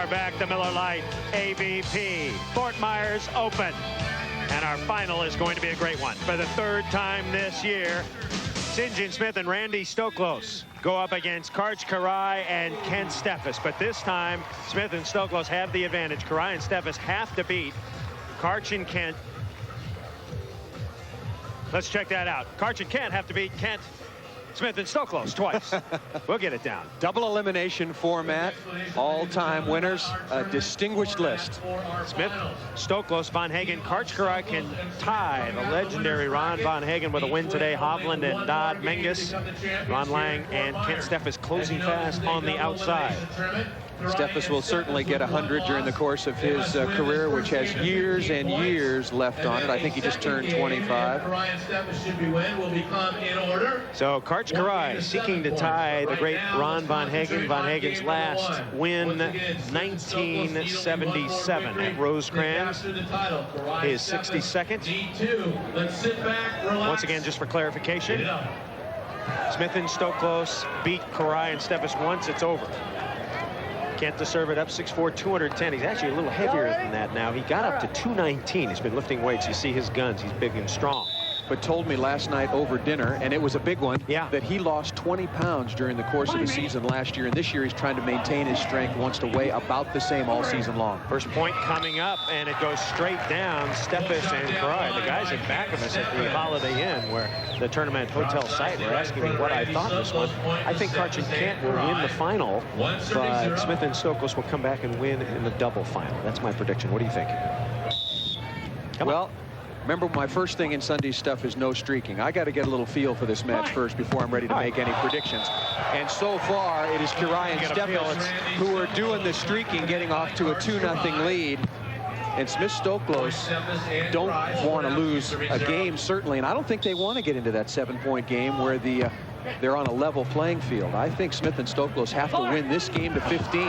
are back. The Miller Lite AVP Fort Myers Open. And our final is going to be a great one. For the third time this year, St. John Smith and Randy Stoklos go up against Karch Kiraly and Kent Steffes. But this time, Smith and Stoklos have the advantage. Kiraly and Steffes have to beat Karch and Kent. Let's check that out. Karch and Kent have to beat Kent, Smith, and Stoklos twice. We'll get it down. Double elimination format, all-time winners, a distinguished list. Smith, Stoklos, Von Hagen, Karch Kiraly can tie the legendary Ron Von Hagen with a win today. Hovland and Dodd Menges, Ron Lang and Kent Steffes closing fast on the outside. Steffes will certainly get 100 during the course of his career, which has years and years left on it. I think he just turned 25. So Karch Kiraly seeking to tie the great Ron Von Hagen. Von Hagen's last win, 1977 at Rosecrans. His 62nd. Once again, just for clarification, Smith and Stoklos beat Kiraly and Steffes once. It's over. Kent to serve it up, 6'4", 210. He's actually a little heavier than that now. He got up to 219. He's been lifting weights. You see his guns. He's big and strong. But told me last night over dinner, and it was a big one, that he lost 20 pounds during the course of the season last year. And this year he's trying to maintain his strength, wants to weigh about the same all season long. First point coming up, and it goes straight down. Steffes and Kiraly. The guys in back of us at the Holiday Inn, where the tournament hotel site, were asking me what I thought this one. I think Karch and Kent will win the final, but Smith and Stoklos will come back and win in the double final. That's my prediction. What do you think? Well, remember, my first thing in Sunday's stuff is no streaking. I got to get a little feel for this match first before I'm ready to make any predictions. And so far, it is Kiraly and Steffes who are doing the streaking, getting off to a 2-0 lead. And Smith Stoklos don't want to lose a game, certainly. And I don't think they want to get into that 7-point game where they're on a level playing field. I think Smith and Stoklos have to win this game to 15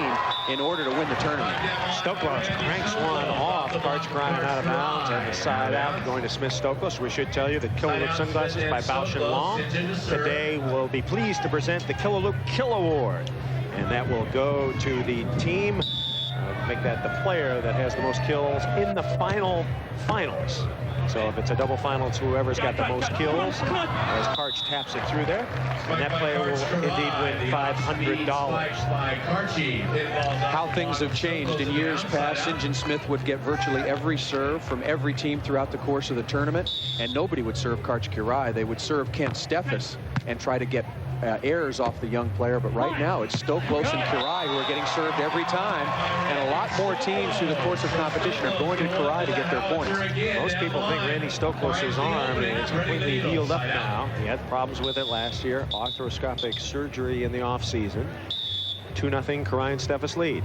in order to win the tournament. Stoklos cranks one off. Karch Kiraly out of bounds and the side out going to Smith Stoklos. We should tell you that Killer Loop sunglasses by Bausch & Lomb today will be pleased to present the Killer Loop Kill Award. And that will go to the team. Make that the player that has the most kills in the finals. So if it's a double final, it's whoever's got the most kills. As Karch taps it through there, and that player will indeed win $500. How things have changed. In years past, St. John Smith would get virtually every serve from every team throughout the course of the tournament, and nobody would serve Karch Kiraly. They would serve Kent Steffes and try to get errors off the young player, but right now it's Stoklos and Kiraly who are getting served every time, and a lot more teams through the course of competition are going to Kiraly to get their points. Most people think Randy Stoklos' arm is completely healed up now. He had problems with it last year, arthroscopic surgery in the offseason. 2-0 Kiraly and Steffes lead.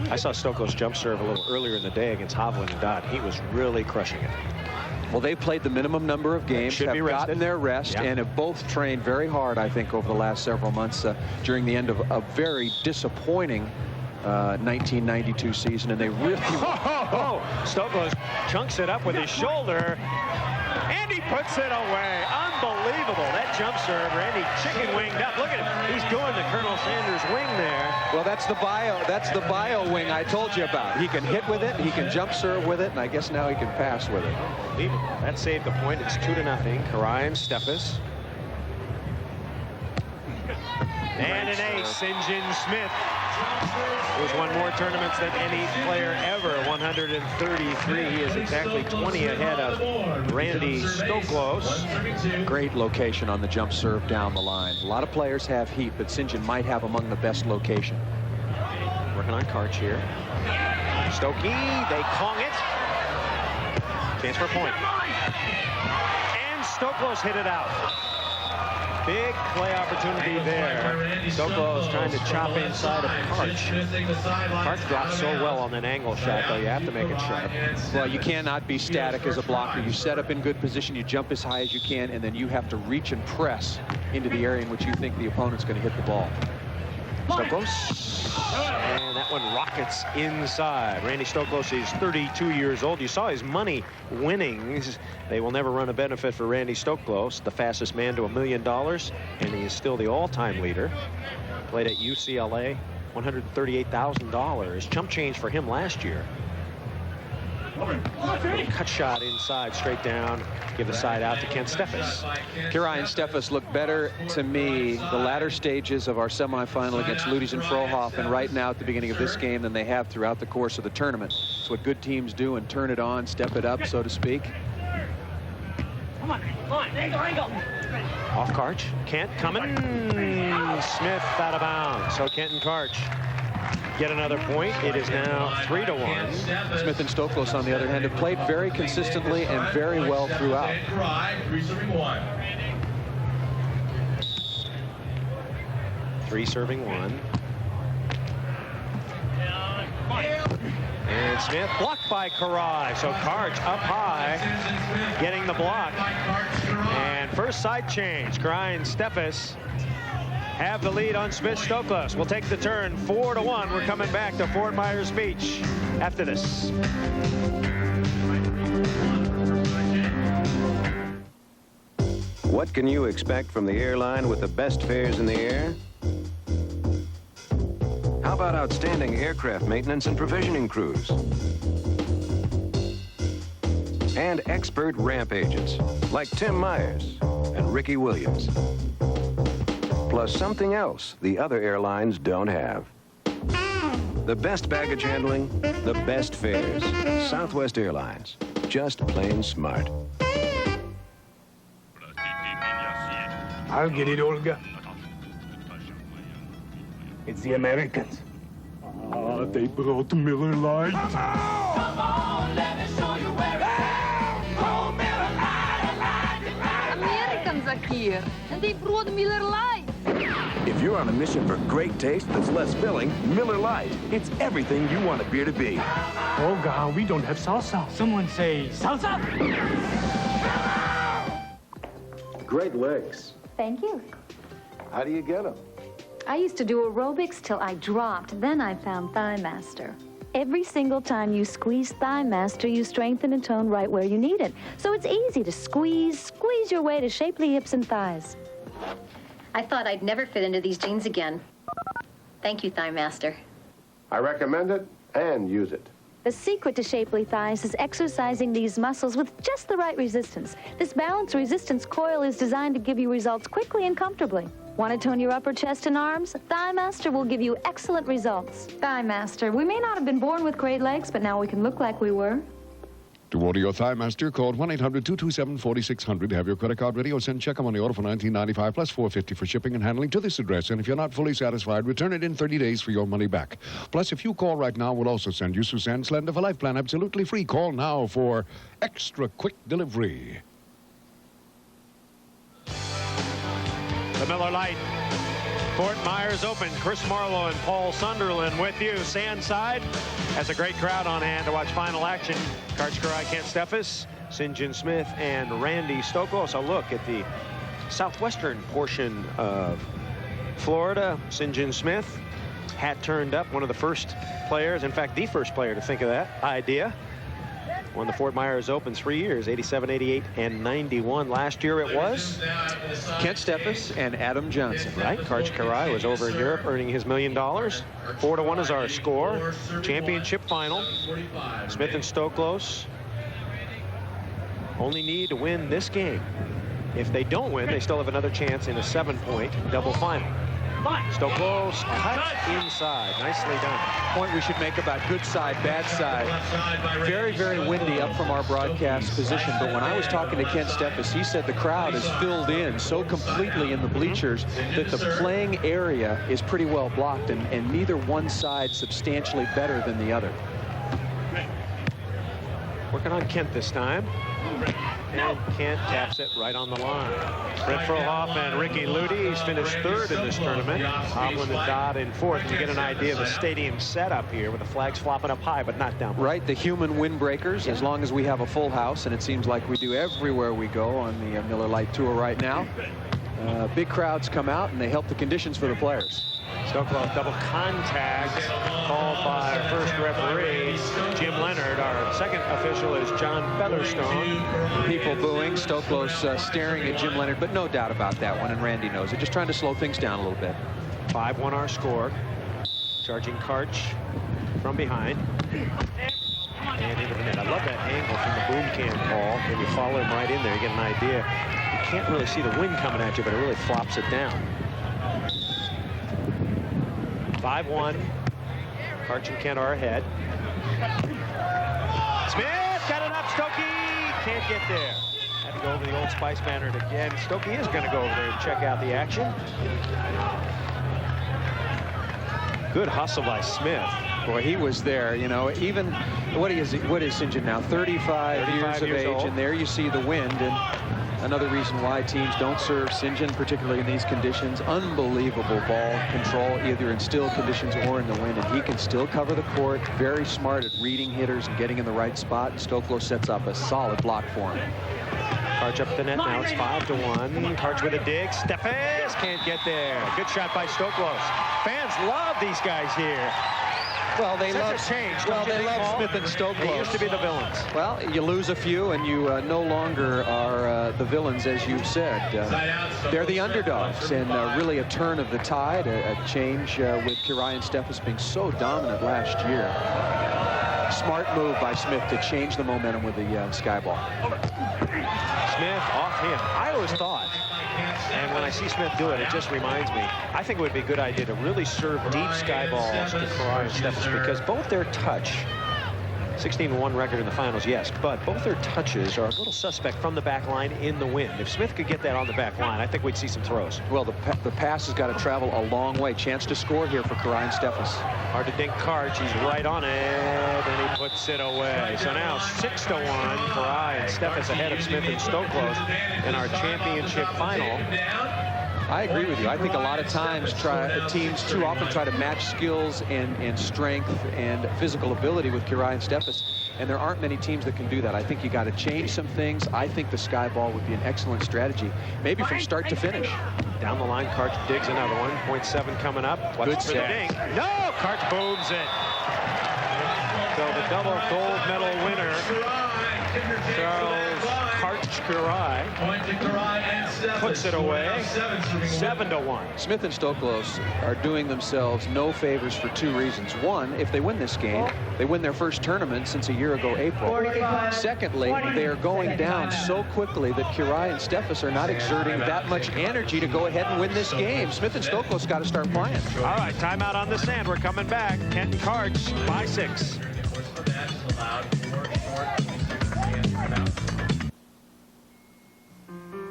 I saw Stoklos jump serve a little earlier in the day against Hovland and Dodd. He was really crushing it. Well, they've played the minimum number of games, have gotten their rest, and have both trained very hard, I think, over the last several months during the end of a very disappointing 1992 season, and they really... Stoklos chunks it up with his shoulder, and he puts it away. Unbelievable. That jump serve, Randy chicken winged up. Look at him. He's doing the Colonel Sanders wing there. Well, that's the bio wing I told you about. He can hit with it, he can jump serve with it, and I guess now he can pass with it. That saved the point. It's 2-0. Kiraly and Steffes. And an ace, St. John Smith, who's won more tournaments than any player ever, 133. He is exactly 20 ahead of Randy Stoklos. Great location on the jump serve down the line. A lot of players have heat, but St. John might have among the best location. Working on Karch here. Stokey, they Kong it. Chance for a point. And Stoklos hit it out. Big play opportunity there. Stoklos trying to chop inside of Karch. Karch dropped so well on that angle shot, though. You have to make it sharp. Well, you cannot be static as a blocker. You set up in good position, you jump as high as you can, and then you have to reach and press into the area in which you think the opponent's going to hit the ball. Stoklos. And that one rockets inside. Randy Stoklos is 32 years old. You saw his money winnings. They will never run a benefit for Randy Stoklos, the fastest man to $1 million, and he is still the all-time leader. Played at UCLA, $138,000. Chump change for him last year. Cut shot inside, straight down. Give the side out to Kent Steffes. Kirian Steffes looked better to me the latter stages of our semifinal against Ludies and Frohoff, and right now at the beginning of this game, than they have throughout the course of the tournament. It's what good teams do, and turn it on, step it up, so to speak. Off Karch. Kent coming. Smith out of bounds. So Kent and Karch get another point. It is now 3-1. Smith and Stoklos, on the other hand, have played very consistently and very well throughout. Three serving one. And Smith blocked by Karai. So Karch up high, getting the block. And first side change. Kirian Steffes have the lead on Smith Stoklos. We'll take the turn. 4-1. We're coming back to Fort Myers Beach after this. What can you expect from the airline with the best fares in the air? How about outstanding aircraft maintenance and provisioning crews? And expert ramp agents like Tim Myers and Ricky Williams. Plus something else the other airlines don't have. The best baggage handling, the best fares. Southwest Airlines. Just plain smart. I'll get it, Olga. It's the Americans. Ah, they brought Miller Lite. Come on, let me show you where it is. Oh, Miller Lite. Americans are here, and they brought Miller Lite. If you're on a mission for great taste that's less filling, Miller Lite. It's everything you want a beer to be. Olga, we don't have salsa. Someone say salsa. Great legs. Thank you. How do you get them? I used to do aerobics till I dropped. Then I found Thigh Master. Every single time you squeeze Thigh Master, you strengthen and tone right where you need it. So it's easy to squeeze your way to shapely hips and thighs. I thought I'd never fit into these jeans again. Thank you, Thigh Master. I recommend it and use it. The secret to shapely thighs is exercising these muscles with just the right resistance. This balance resistance coil is designed to give you results quickly and comfortably. Want to tone your upper chest and arms? Thigh Master will give you excellent results. Thigh Master. We may not have been born with great legs, but now we can look like we were. To order your Thigh Master, call 1-800-227-4600. Have your credit card ready or send check on the order for $19.95 plus $4.50 for shipping and handling to this address. And if you're not fully satisfied, return it in 30 days for your money back. Plus, if you call right now, we'll also send you Suzanne Slender for Life Plan absolutely free. Call now for extra quick delivery. The Miller Lite Fort Myers Open. Chris Marlowe and Paul Sunderland with you. Sandside has a great crowd on hand to watch final action. Karch Karai, Kent Steffes, Sinjin Smith, and Randy Stoklos. A look at the southwestern portion of Florida. Sinjin Smith, hat turned up, one of the first players, in fact, the first player to think of that idea. Won the Fort Myers Open 3 years, 87, 88, and 91. Last year it was Kent Steffes and Adam Johnson. Right, Karch Karai was over in Europe earning his $1 million. 4-1 is our score. Championship final. Smith and Stoklos only need to win this game. If they don't win, they still have another chance in a 7-point double final. Stoklos cut inside. Nicely done. Point we should make about good side, bad side. Very, very windy up from our broadcast position. But when I was talking to Kent Steffes, he said the crowd is filled in so completely in the bleachers that the playing area is pretty well blocked, and neither one side substantially better than the other. Working on Kent this time. And Kent taps it right on the line. Brett Frohoff and Ricky Ludies finished third in this tournament. Hovland and Dodd in fourth. To get an idea of the stadium setup here with the flags flopping up high but not down. Right, the human windbreakers, as long as we have a full house, and it seems like we do everywhere we go on the Miller Lite Tour right now. Big crowds come out and they help the conditions for the players. Stoklos double contact called by our first referee, Jim Leonard. Our second official is John Featherstone. People booing, Stoklos staring at Jim Leonard, but no doubt about that one, and Randy knows it. Just trying to slow things down a little bit. 5-1 our score. Charging Karch from behind. And into the net. I love that angle from the boom can ball. When you follow him right in there, you get an idea. You can't really see the wind coming at you, but it really flops it down. 5-1. Karch and Kent are ahead. Smith got it up. Stokey can't get there. Had to go over the Old Spice banner again. Stokey is going to go over there and check out the action. Good hustle by Smith. Boy, he was there, you know, even, what is St. John now? 35 years of age, and there you see the wind, and another reason why teams don't serve St. John, particularly in these conditions. Unbelievable ball control, either in still conditions or in the wind, and he can still cover the court. Very smart at reading hitters and getting in the right spot, and Stoklos sets up a solid block for him. Karch up the net now. It's 5-1. Karch with a dig. Stefes can't get there. Good shot by Stoklos. Fans love these guys here. Well, they love Smith and Stoklos. They used to be the villains. Well, you lose a few, and you no longer are the villains, as you've said. They're the underdogs, and really a turn of the tide, a change with Kirayan Stefes being so dominant last year. Smart move by Smith to change the momentum with the sky ball. Smith off him. I always thought, and when I see Smith do it, it just reminds me, I think it would be a good idea to really serve deep sky balls to Kirayan Stefes, because both their touch, 16-1 record in the finals, yes, but both their touches are a little suspect from the back line in the wind. If Smith could get that on the back line, I think we'd see some throws. Well, the pass has got to travel a long way. Chance to score here for Kirayan Stefes. Hard to dink Karch. He's right on it, and he puts it away. So now 6-1. Kirayan Stefes ahead of Smith and Stoklos in our championship final. I agree with you. I think a lot of times teams too often try to match skills and strength and physical ability with Kirayan Stefes, and there aren't many teams that can do that. I think you got to change some things. I think the sky ball would be an excellent strategy, maybe from start to finish. Down the line, Karch digs another one. 0.7 coming up. What's for the ding? No! Karch booms it. So the double gold medal winner, Charles Karch-Kiraly, puts it away. 7-1. Smith and Stoklos are doing themselves no favors for two reasons. One, if they win this game, they win their first tournament since a year ago, April. Secondly, they are going down so quickly that Kirayan and Stefes are not exerting that much energy to go ahead and win this game. Smith and Stoklos got to start playing. All right, timeout on the sand. We're coming back. Kent and Karch by 6.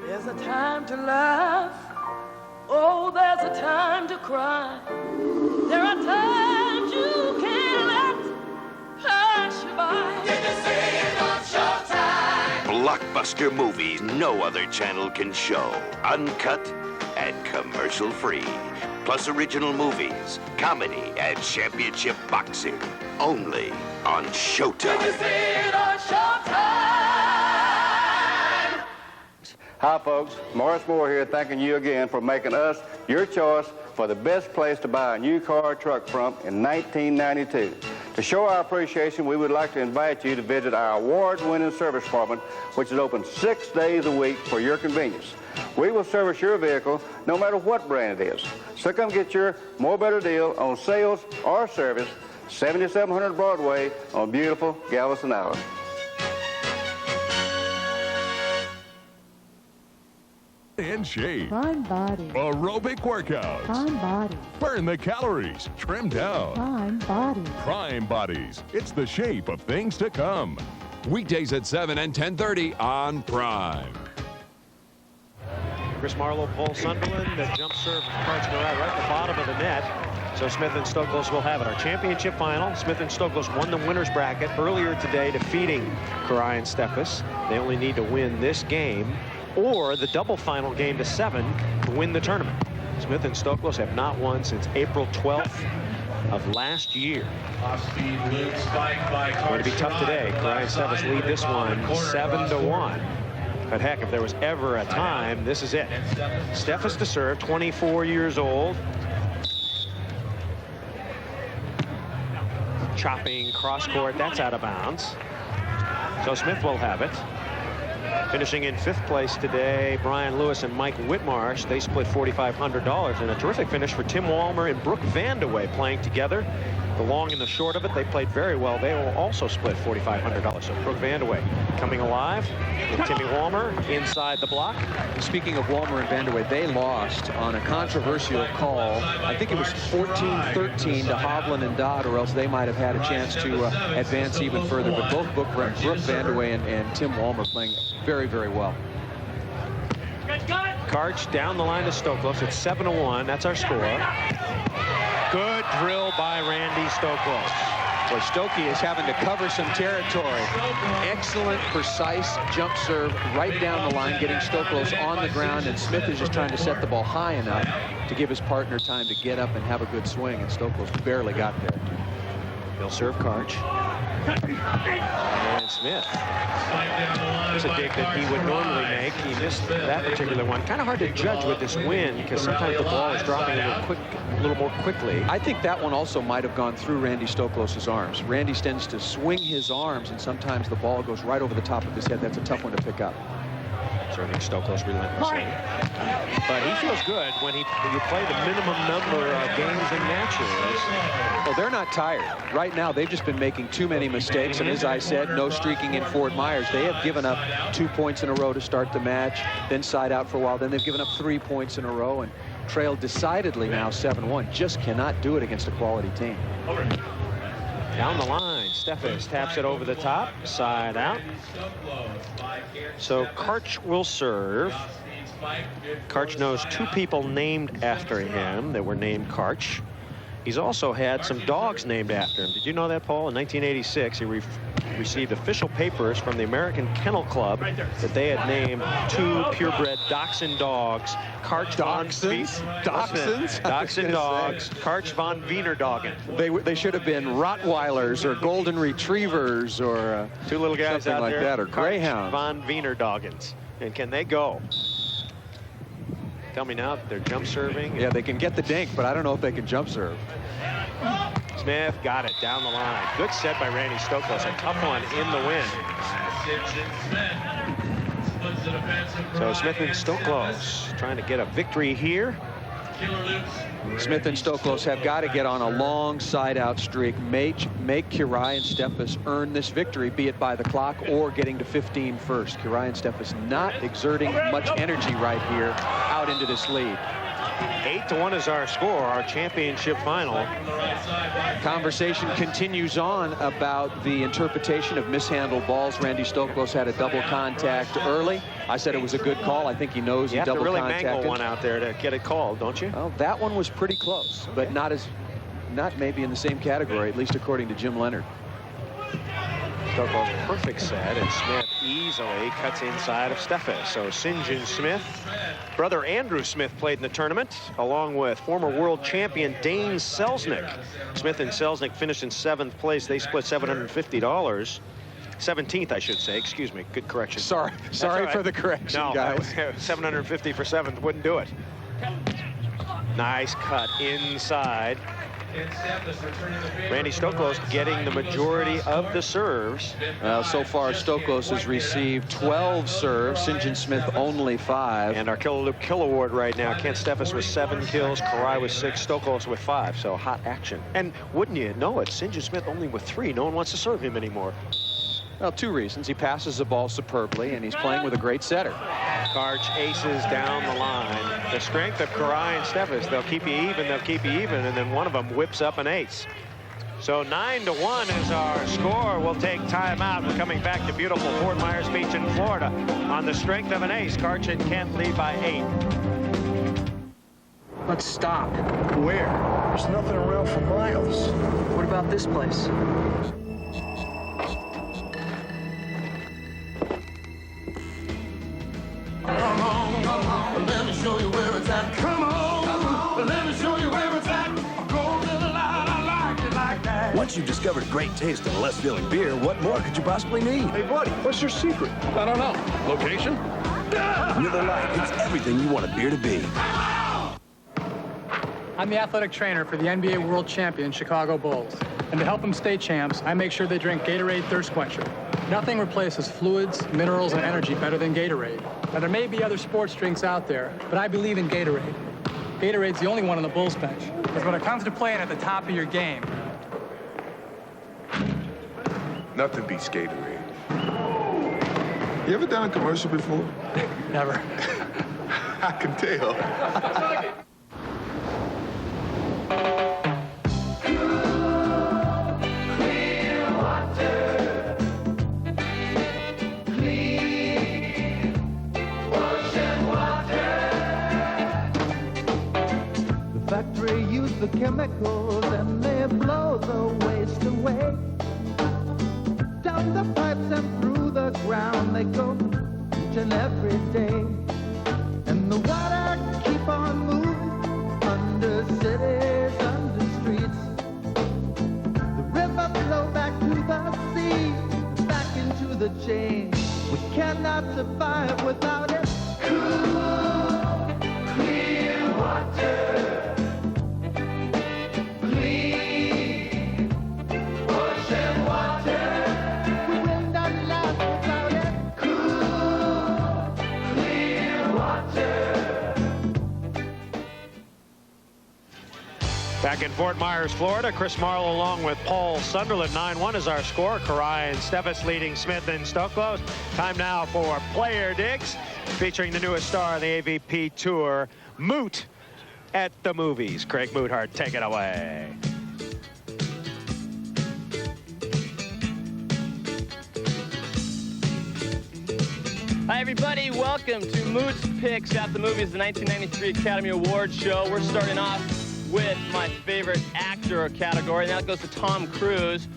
There's a time to laugh. Oh, there's a time to cry. There are times you can't let pass you by. Did you see it on Showtime? Blockbuster movies no other channel can show. Uncut and commercial-free. Plus original movies, comedy, and championship boxing. Only on Showtime. Did you see it on Showtime? Hi, folks. Morris Moore here, thanking you again for making us your choice for the best place to buy a new car or truck from in 1992. To show our appreciation, we would like to invite you to visit our award-winning service department, which is open 6 days a week for your convenience. We will service your vehicle no matter what brand it is. So come get your more better deal on sales or service, 7700 Broadway on beautiful Galveston Island. In shape. Fine body. Aerobic workouts. Fine body. Burn the calories. Trim down. Fine body. Prime bodies. It's the shape of things to come. Weekdays at 7 and 10:30 on Prime. Chris Marlowe, Paul Sunderland, the jump serve from Karch-Kiraly right at the bottom of the net. So Smith and Stoklos will have it. Our championship final. Smith and Stoklos won the winner's bracket earlier today, defeating Kirayan Stefes. They only need to win this game or the double final game to 7 to win the tournament. Smith and Stoklos have not won since April 12th of last year. It's going to be tough today. Kirayan Stefes lead this one 7-1. But heck, if there was ever a time, this is it. Stefes to serve, 24 years old. Chopping cross court, that's out of bounds. So Smith will have it. Finishing in 5th place today, Brian Lewis and Mike Whitmarsh. They split $4,500, and a terrific finish for Tim Walmer and Brooke Vandeweghe playing together. The long and the short of it, they played very well. They will also split $4,500. So Brooke Vandeweghe coming alive with Timmy Walmer inside the block. Speaking of Walmer and Vandeweghe, they lost on a controversial call. I think it was 14-13 to Hovland and Dodd, or else they might have had a chance to advance even further. But both Brooke Vandeweghe and Tim Walmer playing very, very well. Karch down the line to Stoklos. It's 7-1. That's our score. Good drill by Randy Stoklos. Boy, Stokey is having to cover some territory. Excellent, precise jump serve right down the line, getting Stoklos on the ground, and Smith is just trying to set the ball high enough to give his partner time to get up and have a good swing, and Stoklos barely got there. He'll serve Karch. And Smith. There's a dig that he would normally make. He missed that particular one. Kind of hard to judge with this wind because sometimes the ball is dropping a little more quickly. I think that one also might have gone through Randy Stoklos' arms. Randy tends to swing his arms, and sometimes the ball goes right over the top of his head. That's a tough one to pick up. Serving Stoklos relentlessly. But he feels good when you play the minimum number of games and matches. Well, they're not tired. Right now, they've just been making too many mistakes. And as I said, no streaking in Fort Myers. They have given up 2 points in a row to start the match, then side out for a while. Then they've given up 3 points in a row and trailed decidedly now 7-1. Just cannot do it against a quality team. Down the line, Steffes taps it over the top, side out. So Karch will serve. Karch knows 2 people named after him that were named Karch. He's also had some dogs named after him. Did you know that, Paul? In 1986, he received official papers from the American Kennel Club that they had named 2 purebred dachshund dogs. Karch Dachshunds? Dachshunds? Dachshund dogs. Karch von Wienerdogen. They should have been Rottweilers or Golden Retrievers or 2 little guys something out like there, that, or Karch Greyhounds. von Wienerdogens. And can they go? Tell me now that they're jump serving. Yeah, they can get the dink, but I don't know if they can jump serve. Smith got it down the line. Good set by Randy Stoklos. A tough one in the wind. So Smith and Stoklos trying to get a victory here. Smith and Stoklos have got to get on a long side-out streak. Make Kirai and Steffes earn this victory, be it by the clock or getting to 15 first. Kirai and Steffes not exerting much energy right here out into this lead. 8-1 is our score, our championship final. Conversation continues on about the interpretation of mishandled balls. Randy Stoklos had a double contact early. I said it was a good call. I think he knows he double contacted. You have to really mangle one out there to get it called, don't you? Well, that one was pretty close, but not maybe in the same category, at least according to Jim Leonard. Stoklos perfect set, and Smith easily cuts inside of Steffes. So St. John Smith, brother Andrew Smith, played in the tournament, along with former world champion Dane Selznick. Smith and Selznick finished in 7th place. They split $750. 17th, I should say. Excuse me. Good correction. Sorry right. For the correction, no, guys. 750 for 7th wouldn't do it. Nice cut inside. Randy Stoklos getting the majority of the serves. So far, Stoklos has received 12 serves. St. John Smith only 5. And our kill award right now, Kent Steffes with 7 kills, Kirai with 6, Stoklos with 5. So hot action. And wouldn't you know it, St. John Smith only with 3. No one wants to serve him anymore. Well, 2 reasons. He passes the ball superbly, and he's playing with a great setter. Karch aces down the line. The strength of Kirai and Steffes, they'll keep you even, and then one of them whips up an ace. So 9-1 is our score. We'll take time out. We're coming back to beautiful Fort Myers Beach in Florida. On the strength of an ace, Karch and Kent lead by 8. Let's stop. Where? There's nothing around for miles. What about this place? Come on, let me show you where it's at. Come on, let me show you where it's at. Go to the line, I like it like that. Once you've discovered great taste in a less filling beer, what more could you possibly need? Hey, buddy, what's your secret? I don't know. Location? Miller Lite, it's everything you want a beer to be. I'm the athletic trainer for the NBA World Champion Chicago Bulls. And to help them stay champs, I make sure they drink Gatorade Thirst Quencher. Nothing replaces fluids, minerals, and energy better than Gatorade. Now, there may be other sports drinks out there, but I believe in Gatorade. Gatorade's the only one on the Bulls bench. Because when it comes to playing at the top of your game, Nothing beats Gatorade. You ever done a commercial before? never. I can tell. The factory used the chemicals and they blow the waste away. Down the pipes and through the ground they go each and every day. And the water keep on moving under cities, under streets. The river flow back to the sea, back into the chain. We cannot survive without it. Cool, clear water. Clean ocean water. We will not last without it. Cool, clear water. Back in Fort Myers, Florida, Chris Marlowe along with Paul Sunderland. 9-1 is our score. Karai and Steffes leading Smith and Stoklos. Time now for Player Digs, featuring the newest star on the AVP Tour, Moot at the Movies. Craig Moothart, take it away. Hi, everybody. Welcome to Moot's Picks at the Movies, the 1993 Academy Awards show. We're starting off with my favorite actor category, and that goes to Tom Cruise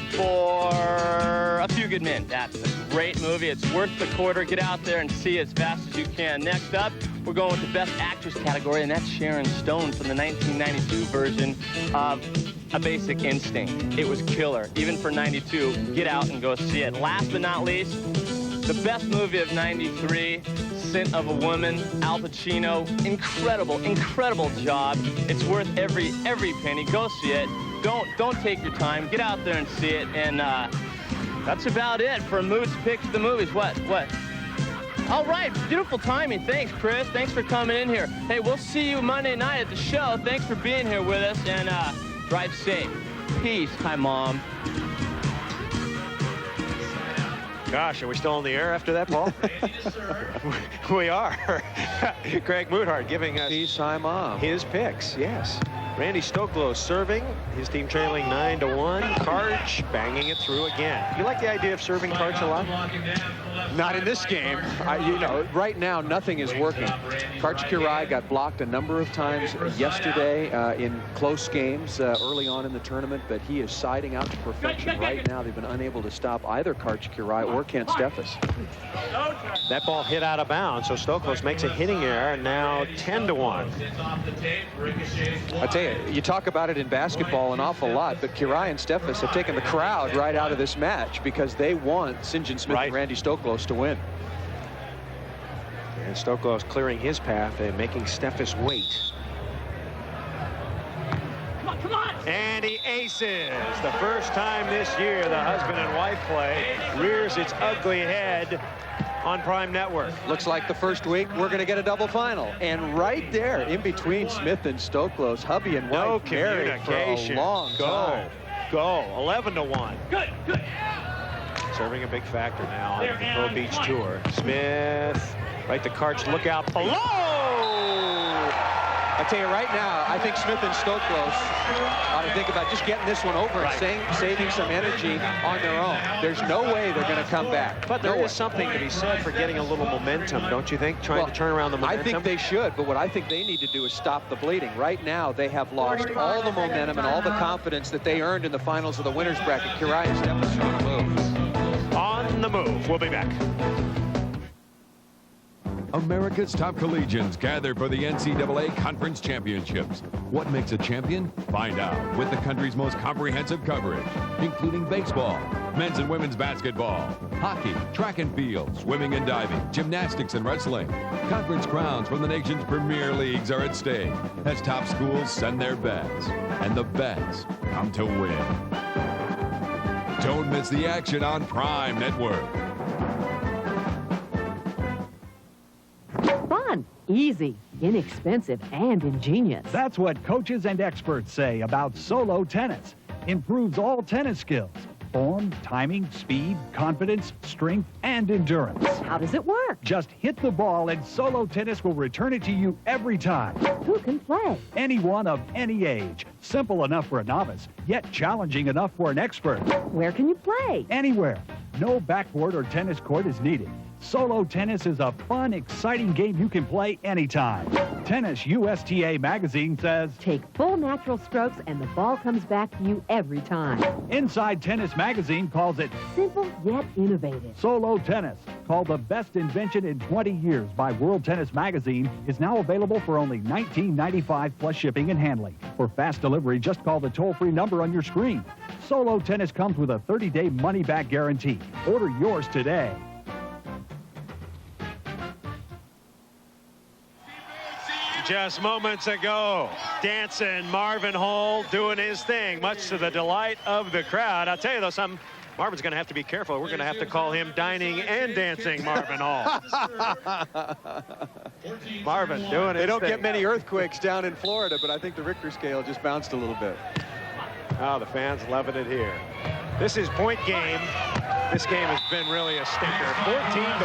for A Few Good Men. That's a great movie. It's worth the quarter. Get out there and see it as fast as you can. Next up, we're going with the Best Actress category, and that's Sharon Stone from the 1992 version of A Basic Instinct. It was killer, even for 92. Get out and go see it. Last but not least, the best movie of 93, Scent of a Woman, Al Pacino. Incredible, incredible job. It's worth every penny. Go see it. Don't take your time. Get out there and see it. And that's about it for Moot's Picks of the Movies. What? All right, beautiful timing. Thanks, Chris. Thanks for coming in here. Hey, we'll see you Monday night at the show. Thanks for being here with us, and drive safe. Peace. Hi, Mom. Gosh, are we still on the air after that, Paul? We are. Craig Moothart giving us his picks, yes. Randy Stoklos serving, his team trailing 9-1. Karch banging it through again. You like the idea of serving Karch a lot? Not in this game. You know, right now, nothing is working. Karch Kirai got blocked a number of times yesterday in close games early on in the tournament, but he is siding out to perfection right now. They've been unable to stop either Karch Kirai or Kent Steffes. That ball hit out of bounds, so Stoklos makes a hitting error, and now 10-1. I tell you, you talk about it in basketball an awful lot, but Kirai and Steffes have taken the crowd right out of this match because they want St. John Smith and Randy Stoklos to win. And Stoklos clearing his path and making Steffes wait. Come on. And he aces. The first time this year the husband and wife play rears its ugly head on Prime Network. Looks like the first week we're going to get a double final. And right there, in between Smith and Stoklos, hubby and wife married for a long time. Go. 11-1. Good. Serving a big factor now on the Pro Beach Tour. Smith, right to Karch, look out below! I tell you right now, I think Smith and Stoklos ought to think about just getting this one over and saving some energy on their own. There's no way they're going to come back. But there is something to be said for getting a little momentum, don't you think? Trying to turn around the momentum. I think they should, but what I think they need to do is stop the bleeding. Right now, they have lost all the momentum and all the confidence that they earned in the finals of the winner's bracket. Kirai and Steffes are on the move. On the move. We'll be back. America's top collegians gather for the NCAA Conference Championships. What makes a champion? Find out with the country's most comprehensive coverage, including baseball, men's and women's basketball, hockey, track and field, swimming and diving, gymnastics and wrestling. Conference crowns from the nation's premier leagues are at stake as top schools send their bets, and the bets come to win. Don't miss the action on Prime Network. Fun, easy, inexpensive, and ingenious. That's what coaches and experts say about Solo Tennis. Improves all tennis skills. Form, timing, speed, confidence, strength, and endurance. How does it work? Just hit the ball and Solo Tennis will return it to you every time. Who can play? Anyone of any age. Simple enough for a novice, yet challenging enough for an expert. Where can you play? Anywhere. No backboard or tennis court is needed. Solo Tennis is a fun, exciting game you can play anytime. Tennis USTA magazine says, take full natural strokes and the ball comes back to you every time. Inside Tennis magazine calls it simple yet innovative. Solo Tennis, called the best invention in 20 years by World Tennis magazine, is now available for only $19.95 plus shipping and handling. For fast delivery, just call the toll-free number on your screen. Solo Tennis comes with a 30-day money-back guarantee. Order yours today. Just moments ago, dancing Marvin Hall doing his thing, much to the delight of the crowd. I'll tell you, though, something. Marvin's going to have to be careful. We're going to have to call him Dining and Dancing Marvin Hall. Marvin doing it. They don't get many earthquakes down in Florida, but I think the Richter scale just bounced a little bit. Oh, the fans loving it here. This is point game. This game has been really a stinker. 14-1.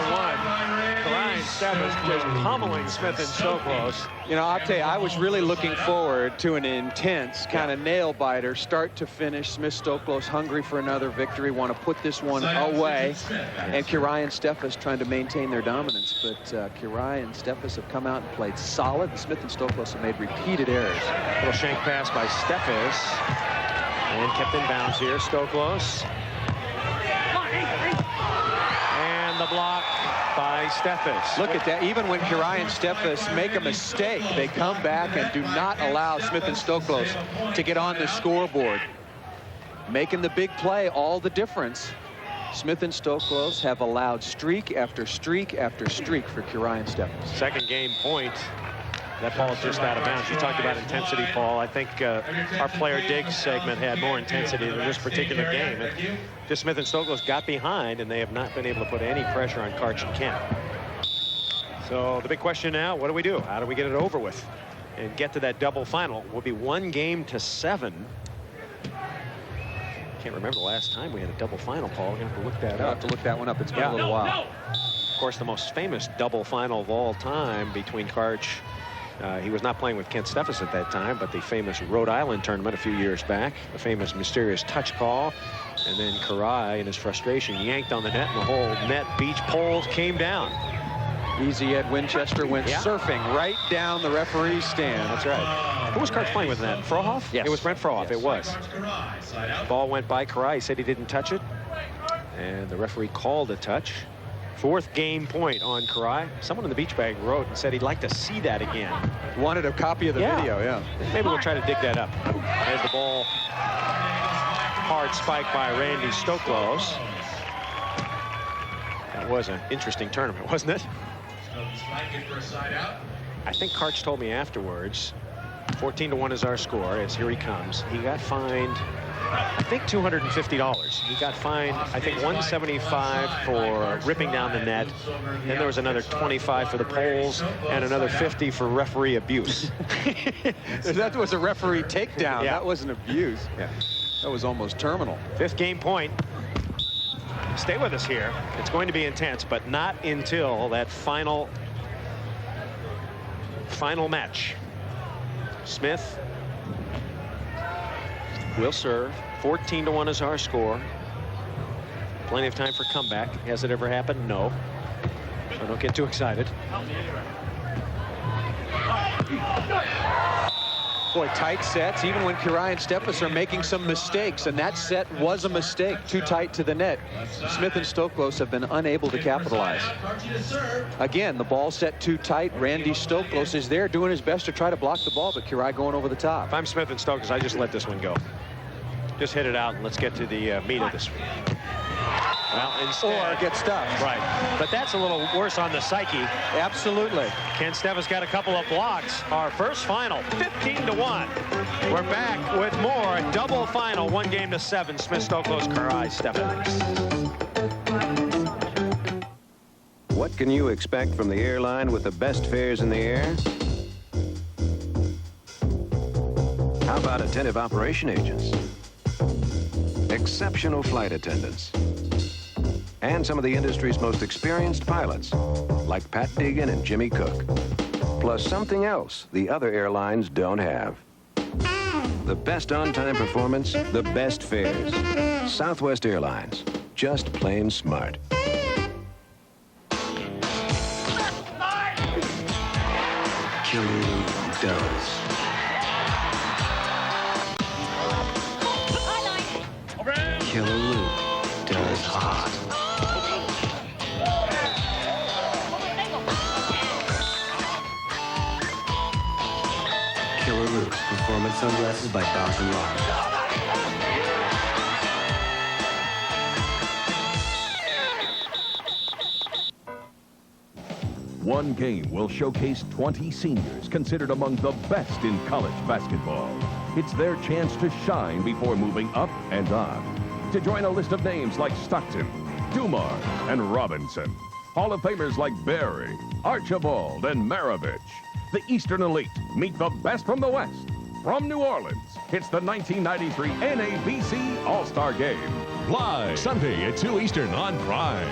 Ryan Stevens just pummeling Smith and Stoklos. You know, I'll tell you, I was really looking forward to an intense kind of nail-biter, start to finish. Smith Stoklos hungry for another victory, want to put this one away. And Kirai and Steffes trying to maintain their dominance. But Kirai and Steffes have come out and played solid. And Smith and Stoklos have made repeated errors. Little shank pass by Steffes. And kept in bounds here, Stoklos. And the block by Steffes. Look at that. Even when Kirai and Steffes make a mistake, they come back and do not allow Smith and Stoklos to get on the scoreboard. Making the big play all the difference. Smith and Stoklos have allowed streak after streak after streak for Kirai and Steffes. Second game point. That ball's just out of bounds. You talked about intensity, Paul. I think our player Diggs segment had more intensity than this particular game. And just Smith and Stoklos got behind, and they have not been able to put any pressure on Karch and Kemp. So the big question now, what do we do? How do we get it over with and get to that double final? We'll be 1-7. Can't remember the last time we had a double final, Paul. We're going to have to look that up. I'll have to look that one up. It's been a little while. Of course, the most famous double final of all time between Karch. He was not playing with Kent Steffes at that time, but the famous Rhode Island tournament a few years back, the famous mysterious touch call, and then Kirai, in his frustration, yanked on the net, and the whole net beach poles came down. Easy Ed Winchester went surfing right down the referee's stand. That's right. Who was Karch playing with in that? Frohoff? Yes. It was Brent Frohoff. Yes. It was. Ball went by Kirai. He said he didn't touch it, and the referee called a touch. Fourth game point on Kirai. Someone in the beach bag wrote and said he'd like to see that again. Wanted a copy of the video, yeah. Maybe we'll try to dig that up. There's the ball. Hard spike by Randy Stoklos. That was an interesting tournament, wasn't it? I think Karch told me afterwards, 14-1 is our score, as here he comes. He got fined, I think, $250. He got fined, I think, $175 for ripping down the net. Then there was another $25 for the poles and another $50 for referee abuse. That was a referee takedown. Yeah. That wasn't abuse. Yeah. That was almost terminal. Fifth game point. Stay with us here. It's going to be intense, but not until that final match. Smith will serve. 14-1 is our score. Plenty of time for comeback. Has it ever happened? No. So don't get too excited. Boy, tight sets, even when Kirai and Steffes are making some mistakes, and that set was a mistake, too tight to the net. Smith and Stoklos have been unable to capitalize. Again, the ball set too tight. Randy Stoklos is there doing his best to try to block the ball, but Kirai going over the top. If I'm Smith and Stoklos, I just let this one go. Just hit it out, and let's get to the meat of this one. Well, instead, or get stuffed. Right. But that's a little worse on the psyche. Absolutely. Ken Steffes got a couple of blocks. Our first final, 15-1. We're back with more. Double final, 1-7. Smith, Stoklos, Karai, Steffes. What can you expect from the airline with the best fares in the air? How about attentive operation agents? Exceptional flight attendants? And some of the industry's most experienced pilots, like Pat Deegan and Jimmy Cook. Plus something else the other airlines don't have. The best on-time performance, the best fares. Southwest Airlines, just plain smart. Killer does. Killer Luke does hot. Killer Luke's performance sunglasses by Bausch & Lomb. One game will showcase 20 seniors considered among the best in college basketball. It's their chance to shine before moving up and on. To join a list of names like Stockton, Dumar, and Robinson. Hall of Famers like Berry, Archibald, and Maravich. The Eastern Elite meet the best from the West. From New Orleans, it's the 1993 NABC All-Star Game. Live Sunday at 2 Eastern on Prime.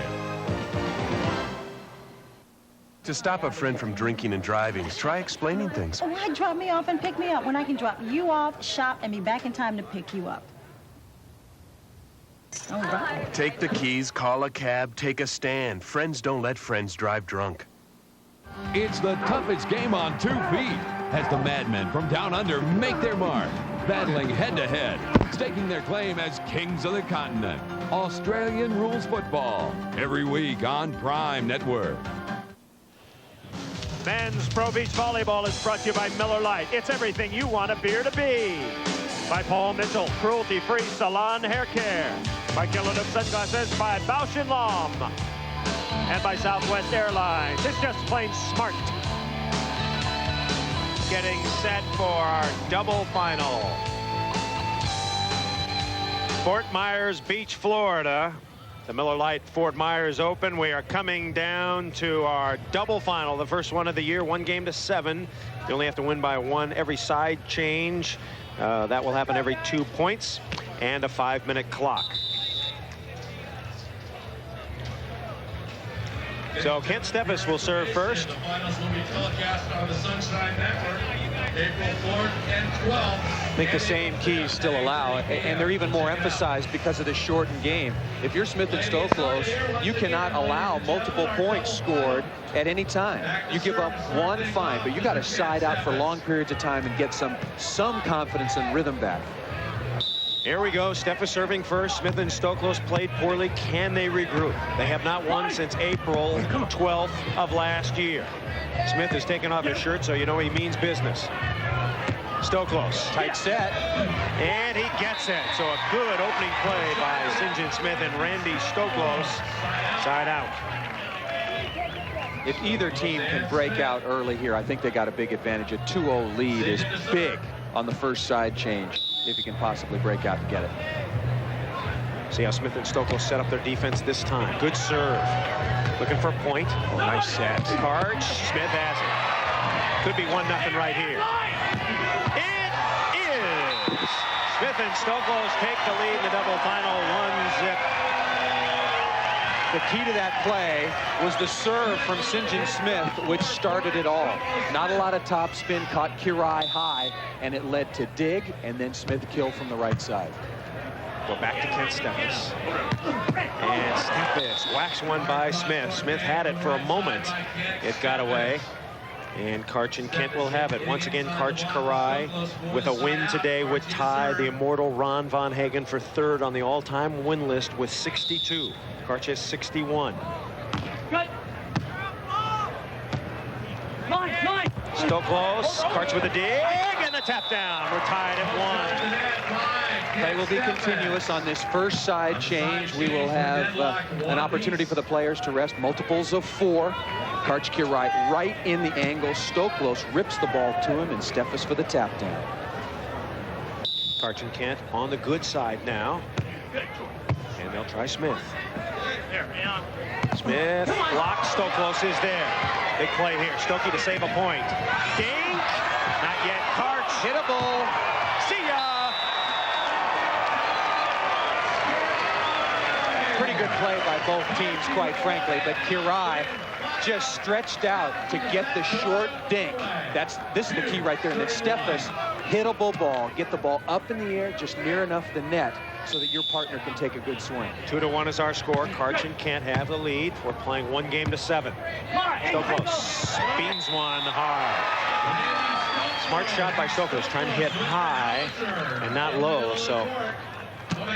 To stop a friend from drinking and driving, try explaining things. Why drop me off and pick me up when I can drop you off, shop, and be back in time to pick you up? All right. Take the keys, call a cab, take a stand. Friends don't let friends drive drunk. It's the toughest game on 2 feet as the Madmen from down under make their mark, battling head-to-head, staking their claim as kings of the continent. Australian rules football, every week on Prime Network. Men's Pro Beach Volleyball is brought to you by Miller Lite. It's everything you want a beer to be. By Paul Mitchell, cruelty-free salon hair care. By Killer Sunglasses, by Bausch & Lomb. And by Southwest Airlines. It's just plain smart. Getting set for our double final. Fort Myers Beach, Florida. The Miller Lite Fort Myers Open. We are coming down to our double final, the first one of the year, 1-7. You only have to win by 1 every side change. That will happen every 2 points, and a 5-minute clock. So Kent Steffes will serve first. The finals will be telecast on the Sunshine Network, April 4th and 12th. I think the same keys still allow, and they're even more emphasized because of the shortened game. If you're Smith and Stoklos, you cannot allow multiple points scored at any time. You give up 1, fine, but you got to side out for long periods of time and get some confidence and rhythm back. Here we go. Steffes serving first. Smith and Stoklos played poorly. Can they regroup? They have not won since April 12th of last year. Smith has taken off his shirt, so you know he means business. Stoklos, tight set, and he gets it. So a good opening play by St. John Smith and Randy Stoklos. Side out. If either team can break out early here, I think they got a big advantage. A 2-0 lead is big on the first side change, if you can possibly break out and get it. See how Smith and Stoklos set up their defense this time. Good serve. Looking for a point. Oh, nice set. Karch, Smith has it. Could be 1-0 right here. It is! Smith and Stoklos take the lead in the double final, 1-0. The key to that play was the serve from St. John Smith, which started it all. Not a lot of top spin, caught Kirai high, and it led to dig, and then Smith kill from the right side. Go back to Kent Steffes. And Steffes whacks one by Smith. Smith had it for a moment. It got away. And Karch and Kent will have it. Once again, Karch Karai with a win today would tie the immortal Ron Von Hagen for 3rd on the all-time win list with 62. Karch has 61. Stoklos, Karch with a dig, and the tap down. We're tied at 1. Play will be continuous on this first side change. We will have an opportunity for the players to rest multiples of 4. Karch-Kiraly right in the angle. Stoklos rips the ball to him, and Stefas for the tap down. Karch and Kent on the good side now. And they'll try Smith. Smith blocked. Stoklos is there. Big play here. Stokey to save a point. Dink. Not yet. Karch. Hittable. See ya. Pretty good play by both teams, quite frankly, but Kiraly just stretched out to get the short dink. This is the key right there. And then Stefas, hittable ball. Get the ball up in the air, just near enough the net so that your partner can take a good swing. 2-1 is our score. Karch and Kent have the lead. We're playing 1-7. Stoklos beams one hard. Smart shot by Stoklos, trying to hit high and not low, so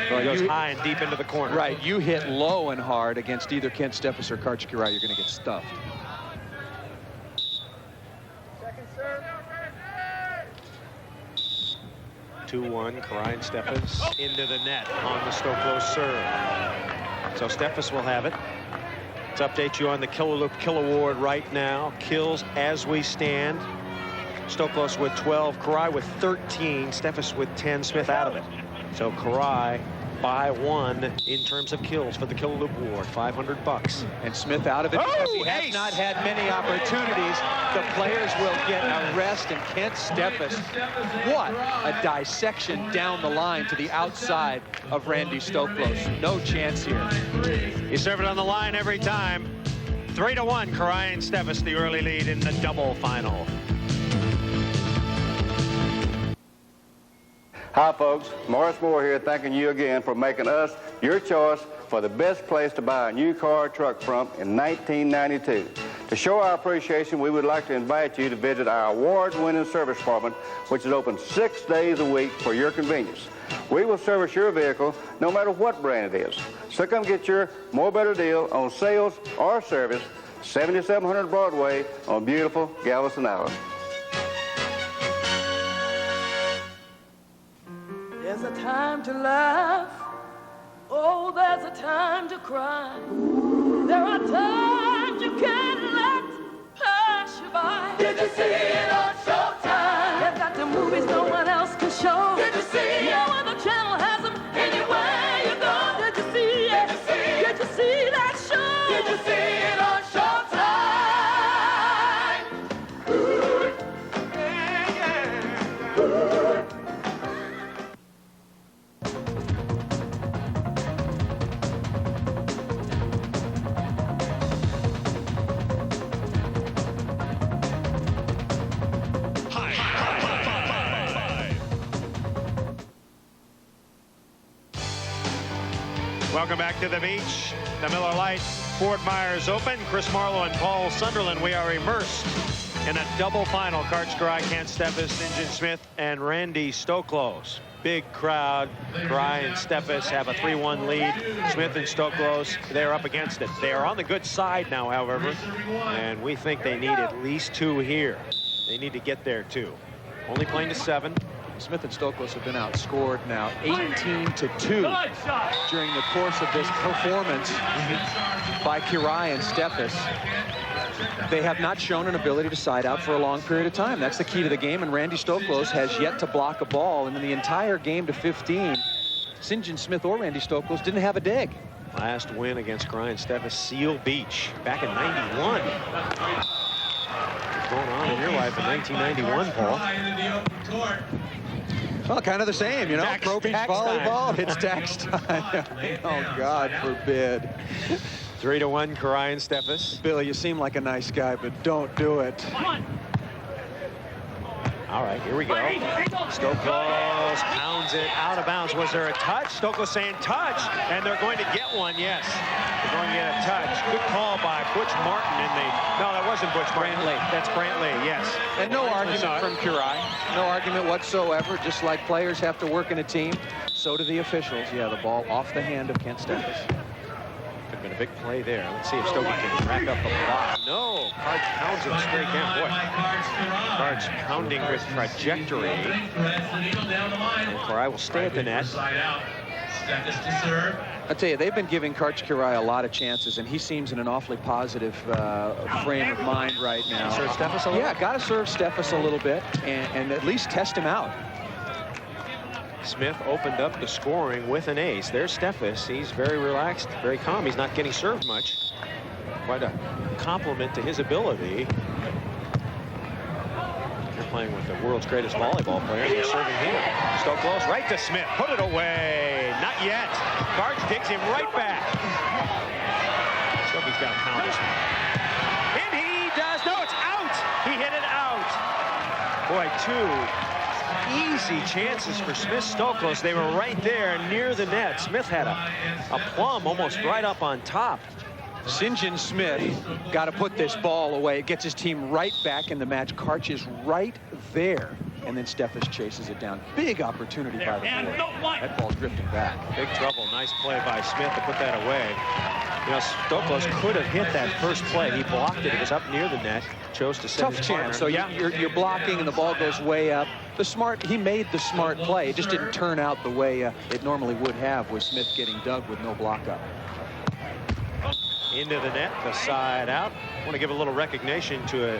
he goes high and deep into the corner. Right, you hit low and hard against either Kent Stefas or Karch-Kiraly, you're going to get stuffed. 2-1, Kiraly and Stefas into the net on the Stoklos serve. So Stefas will have it. Let's update you on the Kill Award right now. Kills as we stand. Stoklos with 12, Kiraly with 13, Stefas with 10, Smith out of it. So Kiraly by 1 in terms of kills for the Kill Award, $500. And Smith out of it because he has not had many opportunities. The players will get a rest, and Kent Stefas, what a dissection down the line to the outside of Randy Stoklos. No chance here. You serve it on the line every time. 3-1, Kiraly and Stefas, the early lead in the double final. Hi, folks. Morris Moore here, thanking you again for making us your choice for the best place to buy a new car or truck from in 1992. To show our appreciation, we would like to invite you to visit our award-winning service department, which is open 6 days a week for your convenience. We will service your vehicle no matter what brand it is. So come get your more better deal on sales or service, 7700 Broadway on beautiful Galveston Island. There's a time to laugh. Oh, there's a time to cry. There are times you can't let pass you by. Did you see it on Showtime? They've got the movies no one else can show. Did you see it? No other channel has them anywhere you go. Did you see it? Did you see it? Did you see that show? Did you see it on Showtime? Ooh. Yeah, yeah. Ooh. Welcome back to the beach. The Miller Lite Fort Myers Open. Chris Marlowe and Paul Sunderland. We are immersed in a double final. Karch-Kiraly, Kent Stefas, St. John Smith, and Randy Stoklos. Big crowd. Kiraly and Stefas have a 3-1 lead. Smith and Stoklos, they're up against it. They are on the good side now, however, and we think they need at least 2 here. They need to get there, too. Only playing to 7. Smith and Stoklos have been outscored now 18-2 during the course of this performance by Kiraly and Stefas. They have not shown an ability to side out for a long period of time. That's the key to the game, and Randy Stoklos has yet to block a ball. And in the entire game to 15, St. John Smith or Randy Stoklos didn't have a dig. Last win against Kiraly and Stefas, Seal Beach, back in '91. What's going on in your life in 1991, Paul? Well, kind of the same, you know. Pro beach volleyball. It's tax time. Oh, God forbid. 3-1, Kiraly and Stefas. Billy, you seem like a nice guy, but don't do it. All right, here we go. Stoklos pounds it out of bounds. Was there a touch? Stoklos saying touch, and they're going to get one, yes. They're going to get a touch. Good call by Butch Martin in the... No, that wasn't Butch Martin. Brantley. That's Brantley, yes. And no argument from Kiraly. No argument whatsoever. Just like players have to work in a team, so do the officials. Yeah, the ball off the hand of Kent Stefas. Good been a big play there. Let's see if Stokey can rack up the block. No, Card pounds it straight down. Boy, Card's pounding with trajectory. And Karai will stay at the net. I tell you, they've been giving Karch-Karai a lot of chances, and he seems in an awfully positive frame of mind right now. Serve Stefas a little? Yeah, got to serve Stefas a little bit and at least test him out. Smith opened up the scoring with an ace. There's Stefas. He's very relaxed, very calm. He's not getting served much. Quite a compliment to his ability. You're playing with the world's greatest volleyball player. You're serving him. Stoklos right to Smith. Put it away. Not yet. Karch digs him right back. Stokey's got to pound this one. And he does. No, it's out. He hit it out. Boy, 2 easy chances for Smith Stoklos. They were right there near the net. Smith had a plum almost right up on top. St. John Smith got to put this ball away. It gets his team right back in the match. Karch is right there. And then Stefas chases it down. Big opportunity by the board. That ball's drifting back. Big trouble. Nice play by Smith to put that away. You know, Stoklos could have hit that first play. He blocked it. It was up near the net. Chose to send tough his chance. partner. So you're blocking and the ball goes way up. He made the smart play. It just didn't turn out the way it normally would have with Smith getting dug with no block up. Into the net, the side out. I want to give a little recognition to a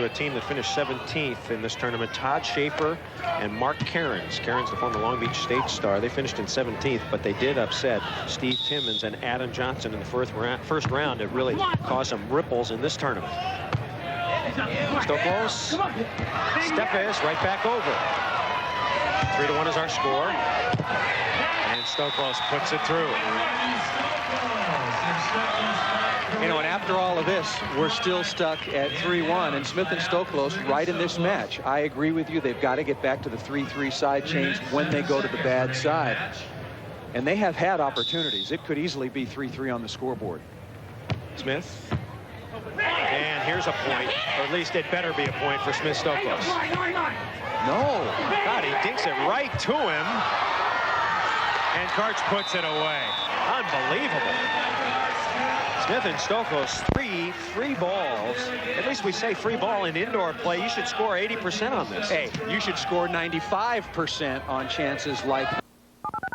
team that finished 17th in this tournament. Todd Schaefer and Mark Cairns. Cairns, the former Long Beach State star. They finished in 17th, but they did upset Steve Timmons and Adam Johnson in the first round. It really caused some ripples in this tournament. Stoklos, Stefas right back over. 3-1 is our score. And Stoklos puts it through. You know, and after all of this, we're still stuck at 3-1, and Smith and Stoklos right in this match. I agree with you. They've got to get back to the 3-3 side change when they go to the bad side. And they have had opportunities. It could easily be 3-3 on the scoreboard. Smith. And here's a point, or at least it better be a point for Smith Stoklos. No. God, he dinks it right to him. And Karch puts it away. Unbelievable. Smith and Stoklos, 3 free balls. At least we say free ball in indoor play. You should score 80% on this. Hey, you should score 95% on chances like